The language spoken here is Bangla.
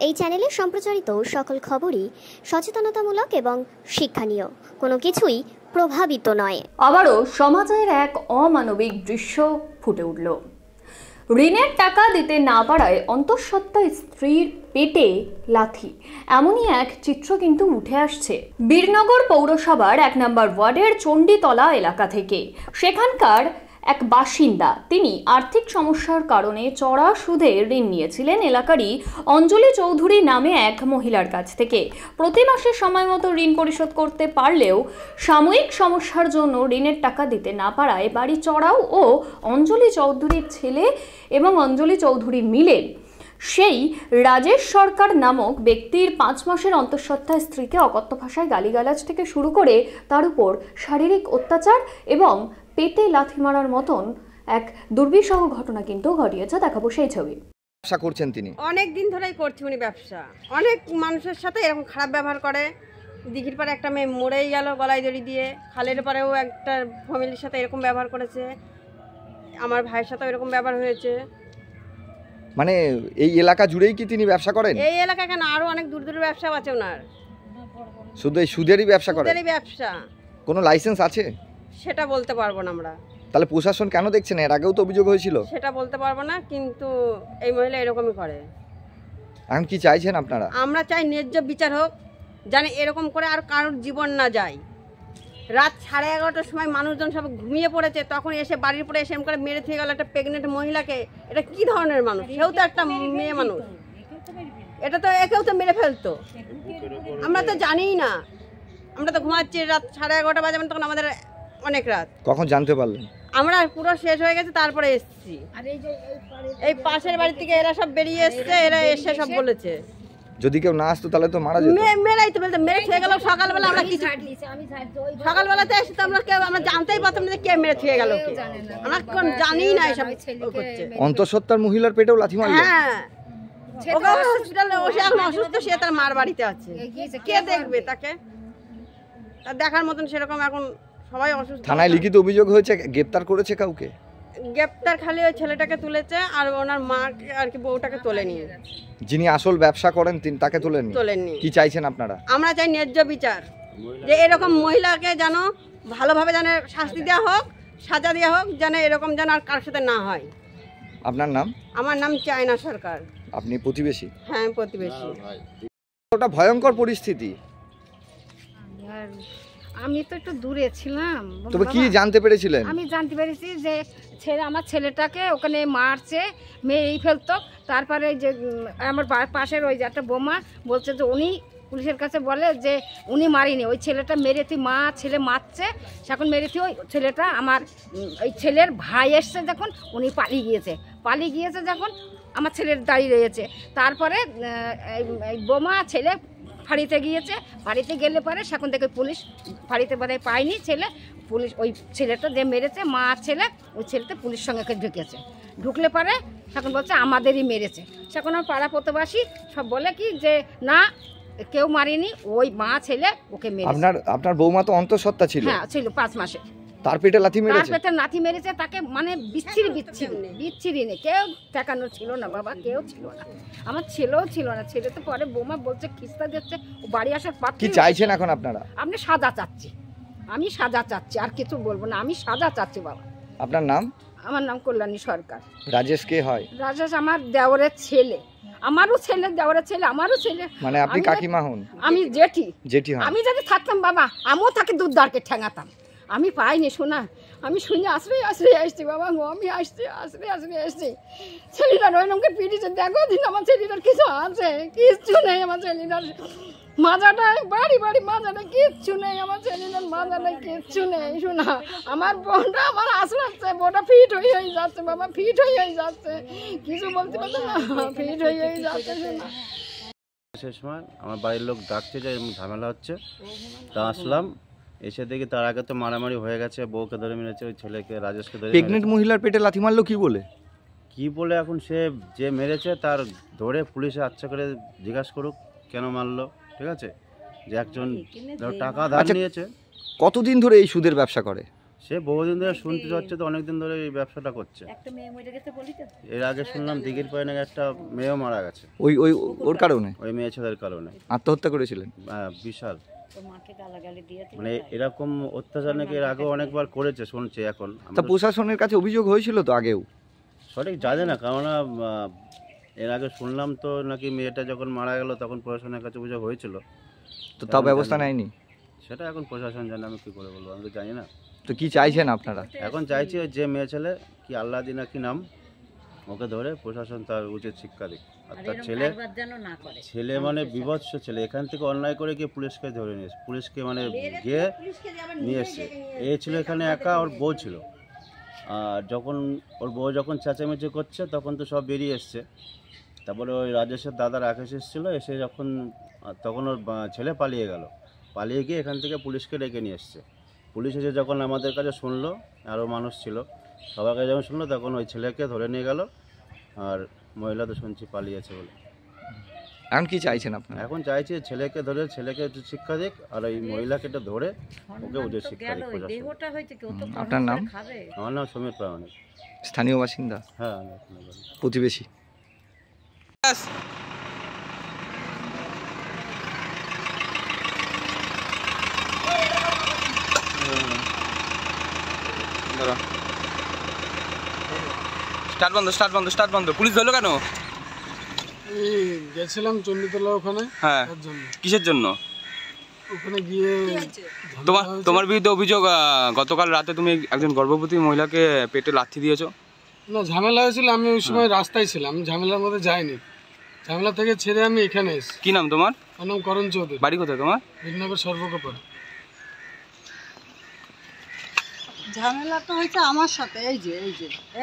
এই চ্যানেলে সম্প্রচারিত সকল খবরই সচেতনতামূলক এবং শিক্ষণীয়, কোনো কিছুই প্রভাবিত নয়। আবারও সমাজের এক অমানবিক দৃশ্য ফুটে উঠল। ঋণের টাকা দিতে না পারায় অন্তঃসত্ত্বা স্ত্রীর পেটে লাথি, এমনই এক চিত্র কিন্তু উঠে আসছে বীরনগর পৌরসভার 1 নম্বর ওয়ার্ডের চণ্ডীতলা এলাকা থেকে। সেখানকার এক বাসিন্দা, তিনি আর্থিক সমস্যার কারণে চড়া সুদে ঋণ নিয়েছিলেন এলাকারই অঞ্জলি চৌধুরী নামে এক মহিলার কাছ থেকে। প্রতি মাসে সময় মতো ঋণ পরিশোধ করতে পারলেও সাময়িক সমস্যার জন্য ঋণের টাকা দিতে না পারায় বাড়ি চড়াও ও অঞ্জলি চৌধুরীর ছেলে এবং অঞ্জলি চৌধুরী মিলে সেই রাজেশ সরকার নামক ব্যক্তির 5 মাসের অন্তঃসত্ত্বা স্ত্রীকে অকথ্য ভাষায় গালিগালাজ থেকে শুরু করে তার উপর শারীরিক অত্যাচার এবং পেটে লাথি মারার মতন এক দুর্বিষহ ঘটনা কিন্তু ঘটিয়েছে। দেখাবো সেই ছবি। ব্যবসা করছেন তিনি অনেক দিন ধরেই করছে উনি ব্যবসা। অনেক মানুষের সাথে এরকম খারাপ ব্যবহার করে। দিঘির পারে একটা মেয়ে মরেই গেল গলায় দড়ি দিয়ে। খালের পারেও একটা ফ্যামিলির সাথে এরকম ব্যবহার করেছে। আমার ভাইয়ের সাথেও এরকম ব্যবহার হয়েছে। মানে এই এলাকা জুড়েই কি তিনি ব্যবসা করেন? এই এলাকা কেন, আরো অনেক দূর দূর ব্যবসা আছে ওনার। শুধু এই সুদেরই ব্যবসা করেন? সুদেরই ব্যবসা। কোনো লাইসেন্স আছে? সেটা বলতে পারবো না আমরা। তাহলে প্রশাসন কেন দেখছেন? এর আগেও তো অভিযোগ হয়েছিল। সেটা বলতে পারবো না, কিন্তু এই মহিলা এরকমই করে। এখন কি চাইছেন আপনারা? আমরা চাই ন্যায্য বিচার হোক, জানে এরকম করে আর কারোর জীবন না যায়। রাত 11:30টার সময় মানুষজন সব ঘুমিয়ে পড়েছে, তখন এসে বাড়ির পরে এসে এম করে মেরে থেকে গেল একটা প্রেগনেন্ট মহিলাকে। এটা কি ধরনের মানুষ? সেও তো একটা মেয়ে মানুষ, এটা তো একেও তো মেরে ফেলতো। আমরা তো জানিই না, আমরা তো ঘুমাচ্ছি। রাত 11:30 বাজে, তখন আমাদের অনেক রাত। কখন জানতে পারলেন? আমরা পুরো শেষ হয়ে গেছে, তারপরে এসেছি। এই পাশের বাড়ি থেকে এরা সব বেরিয়ে এসছে, এরা এসে সব বলেছে। যদি কেউ না আসতো তাহলে তো মারা যেত। মেরাই তো বলতে মেরে থেকে গেল। সকালবেলা আমরা কিছু সকালবেলাতে এসে তো আমরা কেউ আমরা জানতেই পারতাম না কে মেরে থেকে গেল। আমরা কোন জানি না এসব করছে। অন্তঃসত্ত্বার মহিলার পেটেও লাথি মারলো? হ্যাঁ, ওকে হসপিটালে বসে এখন অসুস্থ, সে তার মার বাড়িতে আছে। কে দেখবে তাকে? তার দেখার মতন সেরকম এখন সবাই অসুস্থ। থানায় লিখিত অভিযোগ হয়েছে, গ্রেফতার করেছে কাউকে? গ্রেফতার খালি ওই ছেলেটাকে তুলেছে, আর ওনার মাকে আর কি বউটাকে তোলেনি। যিনি আসল ব্যবসা করেন তিনি তাকে তোলেননি। কি চাইছেন আপনারা? আমরা চাই ন্যায্য বিচার, যে এরকম মহিলাকে যেন ভালোভাবে যেন শাস্তি দেওয়া হোক, সাজা দেওয়া হোক, যেন এরকম যেন আর কারোর সাথে না হয়। আপনার নাম? আমার নাম চায়না সরকার। আপনি প্রতিবেশী? হ্যাঁ, প্রতিবেশী। ওটা ভয়ঙ্কর পরিস্থিতি। আমি তো একটু দূরে ছিলাম। তবে কি জানতে পেরেছিলেন? আমি জানতে পেরেছি যে আমার ছেলেটাকে ওখানে মারছে, মেরেই ফেলতো। তারপরে যে আমার পাশের ওই যে একটা বোমা বলছে যে উনি পুলিশের কাছে বলে যে উনি মারিনি, ওই ছেলেটা মেরেছি, মা ছেলে মারছে, এখন মেরেছি ওই ছেলেটা। আমার ওই ছেলের ভাই এসছে যখন, উনি পালিয়ে গিয়েছে যখন আমার ছেলের দাঁড়িয়ে রয়েছে। তারপরে এই বোমা ছেলে ফাঁড়িতে গিয়েছে, ফাঁড়িতে গেলে পরে সেখান থেকে পুলিশ ফাঁড়িতে বোধহয় পায়নি ছেলে। পুলিশ ওই ছেলেটা যে মেরেছে, মা ছেলে, ওই ছেলেটা পুলিশ সঙ্গে ঢুকেছে। ঢুকলে পরে সেখন বলছে আমাদেরই মেরেছে। সেখন আমার পাড়া প্রতিবেশী সব বলে কি যে না, কেউ মারেনি, ওই মা ছেলে ওকে মেরেছে। আপনার বৌমা তো অন্তঃসত্ত্বা ছিল? হ্যাঁ ছিল, 5 মাসে। তার পেটে লাথি মেরেছে? তার পেটে লাথি মেরেছে, তাকে মানে বিচ্ছিরি নেই, কেউ ঠেকানো ছিল না বাবা, কেউ ছিল না। আমার ছেলেও ছিল না। ছেলে তো পরে বোমা বলছে খিস্তা দিচ্ছে, ও বাড়ি আসার পাত্র। কি চাইছেন এখন আপনারা? আপনি সাজা চাচ্ছি, আমি সাজা চাচ্ছি, আর কিছু বলবো না, আমি সাজা চাচ্ছি বাবা। আপনার নাম? আমার নাম কল্যাণী সরকার। রাজেশ কে হয়? রাজেশ আমার দেওরের ছেলে, আমারও ছেলে, দেওরের ছেলে, আমারও ছেলে। মানে আপনি কাকিমা হন? আমি জেঠি হন। আমি যদি থাকতাম বাবা, আমিও তাকে দুধ দাঁড়কে ঠেঙাতাম। আমি পাইনি শোনা, আমি শুনে আশ্রয় আসছি বাবা গো, আমি আশ্রয় আসছি। ছেলেটার ওই রকমকে পিটিছে, দেখো দিন আমার ছেলেটার কিছু আছে, কিচ্ছু নেই আমার ছেলেটার। মাজাটা বাড়ি মাজাটা কিচ্ছু নেই, আমার ছেলেটার মাজাটা কিচ্ছু নেই শোনা। আমার বোনটা আমার আসলাচ্ছে, বোনটা ফিট হয়ে যাচ্ছে বাবা, ফিট হয়ে যাচ্ছে, কিছু বলতে পারছে না, ফিট হয়ে যাচ্ছে শোনা। সেই সময় আমার বাড়ির লোক ডাকছে যে এরকম ঝামেলা হচ্ছে, তা আসলাম। এসে দেখি তার আগে তো মারামারি হয়ে গেছে, বউকে ধরে মেরেছে, ওই ছেলেকে রাজেশকে ধরে। প্রেগনেন্ট মহিলার পেটে লাথি মারলো কি বলে? এখন সে যে মেরেছে তার ধরে পুলিশে আচ্ছা করে জিজ্ঞাসা করুক কেন মারলো, ঠিক আছে? যে একজন টাকা ধার নিয়েছে। কতদিন ধরে এই সুদের ব্যবসা করে? সে বহুদিন ধরে শুনতে যাচ্ছে, তো অনেকদিন ধরে এই ব্যবসাটা করছে। এর আগে শুনলাম দিঘির পায়ে নাকি একটা মেয়েও মারা গেছে ওই ওই ওর কারণে, ওই মেয়ে ছেলের কারণে। আত্মহত্যা করেছিলেন? বিশাল মানে এরকম অত্যাচার নাকি এর আগেও অনেকবার করেছে শুনছে। এখন তা প্রশাসনের কাছে অভিযোগ হয়েছিল তো আগেও? সঠিক জানে না, কারণ এর আগে শুনলাম তো নাকি মেয়েটা যখন মারা গেল তখন প্রশাসনের কাছে অভিযোগ হয়েছিল, তো তাও ব্যবস্থা নেয়নি? সেটা এখন প্রশাসন জানে, আমি কি করে বলবো, আমি তো জানি না। তো কি চাইছেন আপনারা? এখন চাইছি যে মেয়ে ছেলে কি আল্লাদিন কি নাম, ওকে ধরে প্রশাসন তার উচিত শিক্ষা দিক। আর তার ছেলে মানে বিভৎস ছেলে, এখান থেকে অন্যায় করে গিয়ে পুলিশকে ধরে নিয়েছে, পুলিশকে মানে গিয়ে নিয়ে এসছে। এ ছিল এখানে একা, ওর বউ ছিল। আর যখন ওর বউ যখন চেঁচামেচি করছে তখন তো সব বেরিয়ে এসছে। তারপরে ওই রাজেশের দাদা রাকেশ এসেছিলো, এসে তখন ওর ছেলে পালিয়ে গেল, পালিয়ে গিয়ে এখান থেকে পুলিশকে ডেকে নিয়ে এসছে। পুলিশ এসে যখন আমাদের কাছে শুনলো, আরও মানুষ ছিল, সবার কাছে যখন শুনলো তখন ওই ছেলেকে ধরে নিয়ে গেল। আর মহিলা তো শুনছি পালিয়েছে বলে। এখন কি চাইছেন আপনারা? এখন চাইছি ছেলেকে ধরে ছেলেকে শিক্ষা দিক, আর ওই মহিলাকে ধরে ওকে উচিত শিক্ষা দিক। আপনার নাম? আমার নাম সমীর প্রামাণিক। স্থানীয় বাসিন্দা? হ্যাঁ, প্রতিবেশী? স্টার্ট বন্ধ। পুলিশ ধরলো কেন? গেছিলাম চণ্ডীতলা ওখানে। হ্যাঁ, কিসের জন্য? ওখানে গিয়ে তোমার বিরুদ্ধে অভিযোগ গতকাল রাতে তুমি একজন গর্ভবতী মহিলাকে পেটে লাথি দিয়েছো। না, ঝামেলা হয়েছিল, আমি ওই সময় রাস্তায় ছিলাম, ঝামেলার মধ্যে যাইনি। ঝামেলা থেকে ছেড়ে আমি এখানে এসেছি। কি নাম তোমার? আমার নাম করণ চৌধুরী। বাড়ি কোথায় তোমার? বিনগর সর্বকপাল। ঝামেলাটা হয়েছে আমার সাথে, এই যে